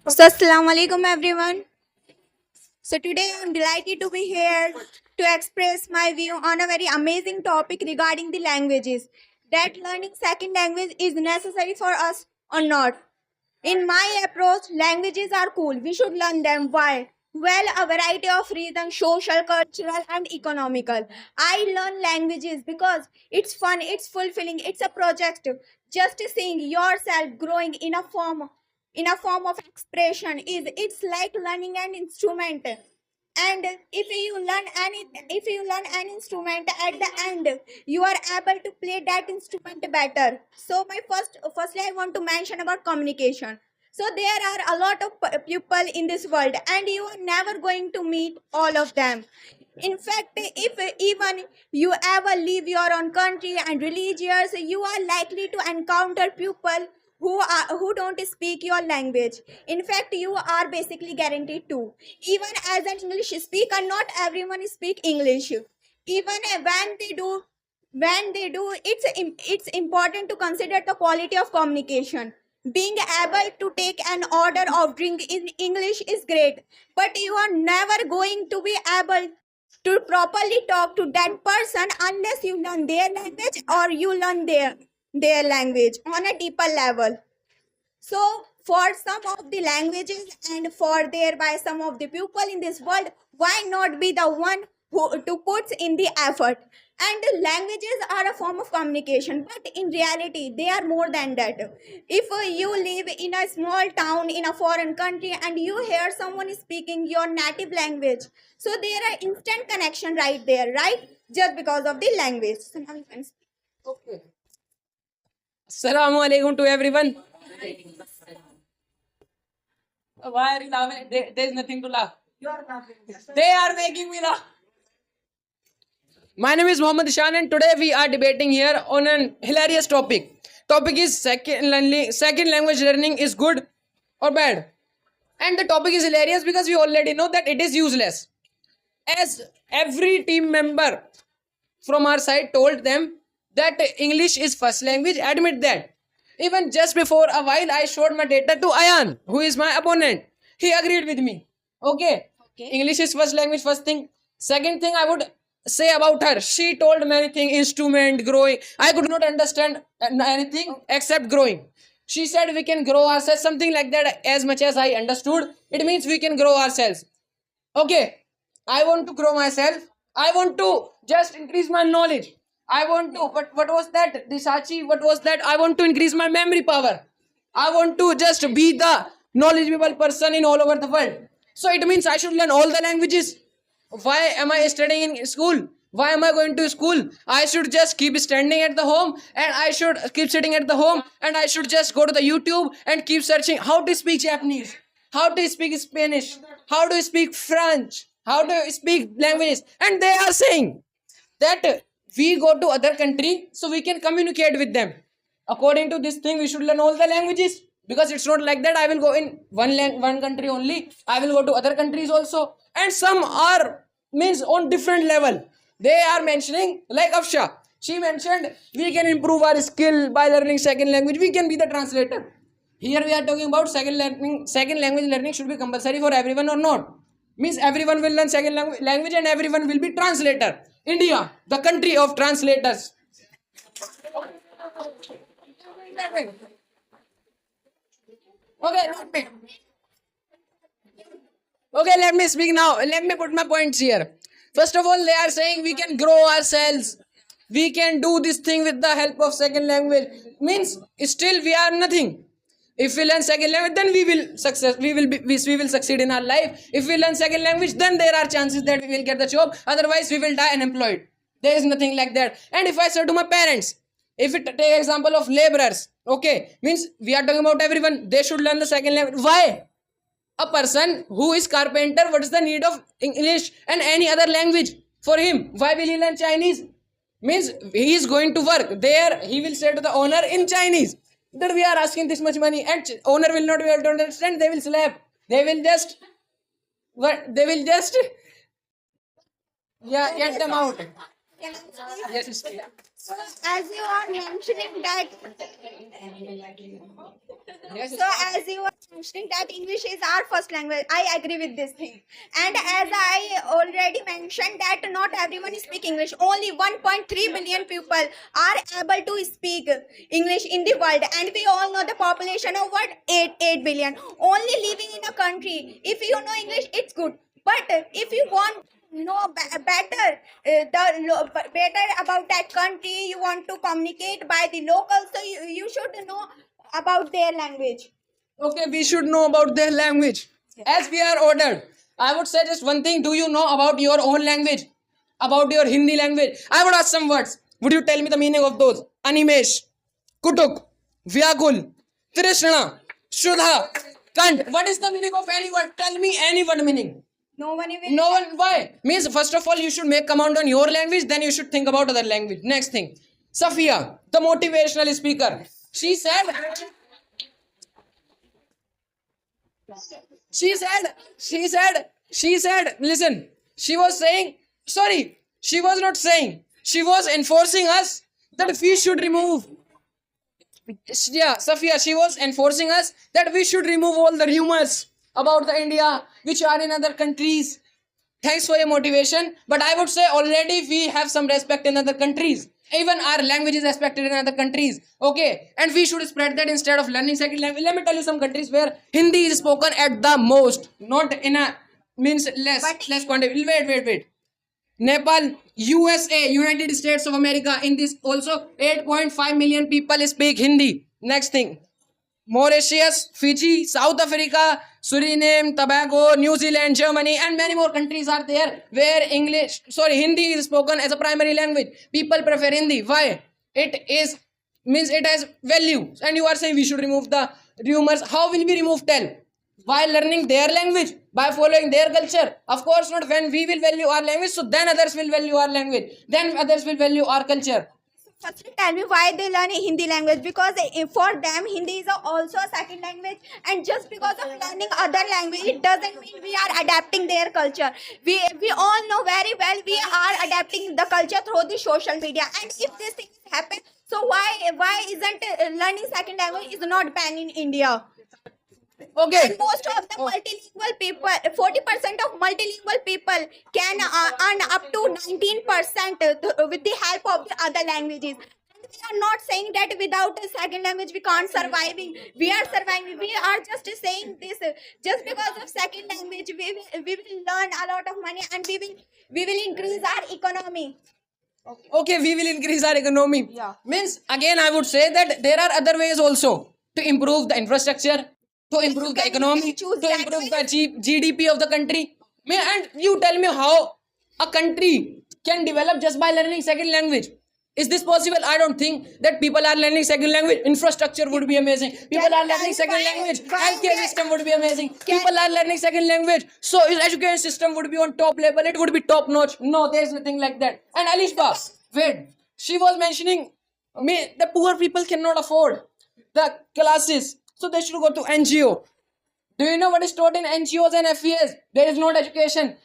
So, Assalamu alaikum everyone. So, today I'm delighted to be here to express my view on a very amazing topic regarding the languages. That learning second language is necessary for us or not. In my approach, languages are cool. We should learn them. Why? Well, a variety of reasons social, cultural, and economical. I learn languages because it's fun, it's fulfilling, it's a project. Just seeing yourself growing in a form of expression is it's like learning an instrument. And if you learn an instrument at the end, you are able to play that instrument better. So my firstly I want to mention about communication. So there are a lot of people in this world and you are never going to meet all of them. In fact, if even you ever leave your own country and religious, you are likely to encounter people who don't speak your language. In fact, you are basically guaranteed to. Even as an English speaker, not everyone speak English. Even when they do, it's important to consider the quality of communication. Being able to take an order of drink in English is great, but you are never going to be able to properly talk to that person unless you learn their language or you learn their language on a deeper level. So for some of the languages and for thereby some of the people in this world, why not be the one who to puts in the effort? And languages are a form of communication, but in reality, they are more than that. If you live in a small town in a foreign country and you hear someone speaking your native language, so there are instant connection right there, right? Just because of the language. So now you can speak. Okay. Assalamu alaikum to everyone. Why are you laughing? There's nothing to laugh. They are making me laugh. My name is Mohammed Ishan and today we are debating here on an hilarious topic. Topic is second language learning is good or bad. And the topic is hilarious because we already know that it is useless. As every team member from our side told them that English is first language, admit that. Even just before a while, I showed my data to Ayan, who is my opponent. He agreed with me. Okay. English is first language, first thing. Second thing I would say about her, she told many things, instrument, growing. I could not understand anything except growing. She said we can grow ourselves, something like that, as much as I understood. It means we can grow ourselves. Okay, I want to grow myself. I want to just increase my knowledge. I want to, but what was that? Disachi, what was that? I want to increase my memory power. I want to just be the knowledgeable person in all over the world. So it means I should learn all the languages. Why am I studying in school? Why am I going to school? I should just keep standing at the home and I should keep sitting at the home and I should just go to the YouTube and keep searching how to speak Japanese, how to speak Spanish, how to speak French, how to speak languages. And they are saying that we go to other country so we can communicate with them. According to this thing, we should learn all the languages because it's not like that. I will go in one country only. I will go to other countries also, and some are means on different level. They are mentioning like Afsha. She mentioned we can improve our skill by learning second language. We can be the translator. Here we are talking about second language learning should be compulsory for everyone or not. Means everyone will learn second language and everyone will be translator. India, the country of translators. Okay, let me speak now. Let me put my points here. First of all, they are saying we can grow ourselves. We can do this thing with the help of second language. Means still we are nothing. If we learn second language, then we will success. We will succeed in our life. If we learn second language, then there are chances that we will get the job. Otherwise, we will die unemployed. There is nothing like that. And if I say to my parents, if we take example of laborers, okay, means we are talking about everyone. They should learn the second language. Why? A person who is carpenter, what is the need of English and any other language for him? Why will he learn Chinese? Means he is going to work there. He will say to the owner in Chinese that we are asking this much money, and owner will not be able to understand. They will slap. They will just what? They will just get them out. Can I speak? Yes, speak. So, as you are mentioning that, Yes, so as you were mentioning that English is our first language, I agree with this thing. And as I already mentioned that not everyone speak English. Only 1.3 billion people are able to speak English in the world, and we all know the population of what 8 billion. Only living in a country, if you know English, it's good. But if you want know better better about that country, you want to communicate by the locals, so you should know about their language. Okay, we should know about their language. As we are ordered, I would say just one thing. Do you know about your own language? About your Hindi language? I would ask some words. Would you tell me the meaning of those? Animesh, Kutuk, Vyakul, Trishna, Shudha, Kant. What is the meaning of any word? Tell me any word meaning. No one even. No one. Why? Means first of all you should make command on your language, then you should think about other language. Next thing, Safia, the motivational speaker. She said. Listen, she was saying, sorry, she was not saying, she was enforcing us that we should remove. Yeah, Safia, she was enforcing us that we should remove all the rumors about the India which are in other countries. Thanks for your motivation, but I would say already we have some respect in other countries. Even our language is respected in other countries. Okay, and we should spread that instead of learning second language. Let me tell you some countries where Hindi is spoken at the most, not in a means less quantity. Wait. Nepal, USA, United States of America. In this also 8.5 million people speak Hindi. Next thing, Mauritius, Fiji, South Africa, Suriname, Tobago, New Zealand, Germany, and many more countries are there where Hindi is spoken as a primary language. People prefer Hindi. Why? It has value. And you are saying we should remove the rumors. How will we remove? Tell. While learning their language, by following their culture. Of course not. When we will value our language, so then others will value our language. Then others will value our culture. Firstly, tell me why they learn Hindi language, because for them Hindi is also a second language, and just because of learning other language, it doesn't mean we are adapting their culture. We all know very well we are adapting the culture through the social media, and if this thing happen, so why isn't learning second language is not banned in India? Okay. And most of the multilingual people, 40% of multilingual people can earn up to 19% with the help of the other languages. And we are not saying that without a second language we can't surviving. We are surviving. We are just saying this. Just because of second language, we will learn a lot of money, and we will increase our economy. Okay, we will increase our economy. Yeah. Means again, I would say that there are other ways also to improve the infrastructure, to improve the can economy, choose to that improve way. the GDP of the country. And you tell me how a country can develop just by learning second language. Is this possible? I don't think that people are learning second language. Infrastructure would be amazing. People are learning second language. Healthcare system would be amazing. People are learning second language. So his education system would be on top level. It would be top notch. No, there is nothing like that. And Alishba, wait, she was mentioning the poor people cannot afford the classes, so they should go to NGO. Do you know what is taught in NGOs and FES? There is no education.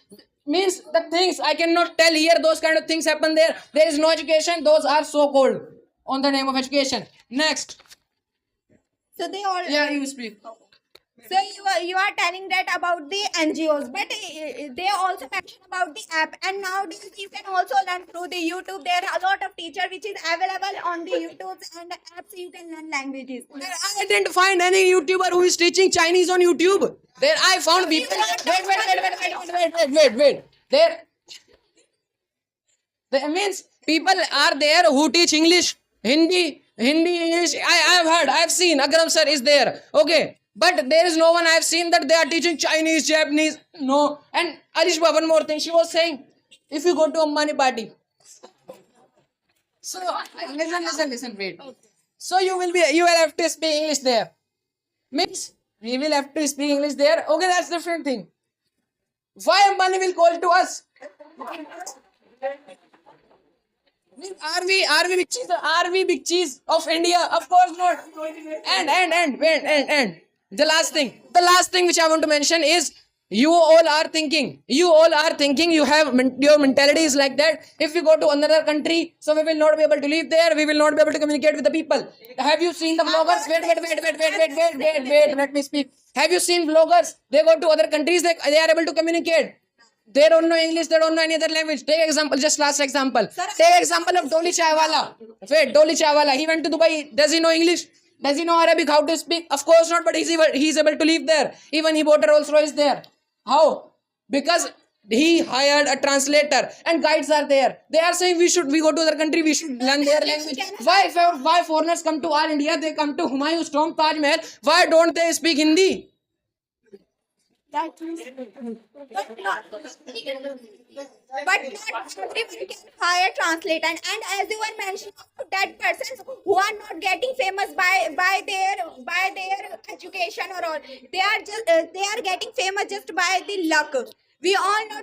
Means the things I cannot tell here, those kind of things happen there. There is no education. Those are so called on the name of education. Next. So they all. Yeah, you speak. So you are telling that about the NGOs, but they also mention about the app, and nowadays you can also learn through the YouTube. There are a lot of teacher which is available on the YouTubes and the apps. You can learn languages. I didn't find any YouTuber who is teaching Chinese on YouTube. There I found people. Wait. There means people are there who teach English, Hindi, English. I have seen Akram sir is there. Okay. But there is no one I have seen that they are teaching Chinese, Japanese. No. And Arishba, one more thing. She was saying, if you go to a Ambani party. So, listen, wait. So you will have to speak English there. Means, we will have to speak English there. Okay, that's different thing. Why Ambani will call to us? Are we big cheese of India? Of course not. And. The last thing which I want to mention is You all are thinking. You have your mentality is like that. If we go to another country, so we will not be able to live there. We will not be able to communicate with the people. Have you seen the vloggers? Wait. Let me speak. Have you seen vloggers? They go to other countries. They are able to communicate. They don't know English. They don't know any other language. Take example. Just last example. Take example of Dolly Chaiwala. Wait, Dolly Chaiwala. He went to Dubai. Does he know English? Does he know Arabic? How to speak? Of course not. But he's able to live there. Even he bought a Rolls Royce there. How? Because he hired a translator and guides are there. They are saying we go to other country, we should learn their language. Why foreigners come to our India? They come to Humayun's tomb, Taj Mahal. Why don't they speak Hindi? But not everyone can hire translator, and as you were mentioning, that persons who are not getting famous by their education or all, they are getting famous just by the luck. We all know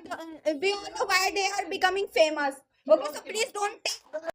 why they are becoming famous. Okay, so please don't take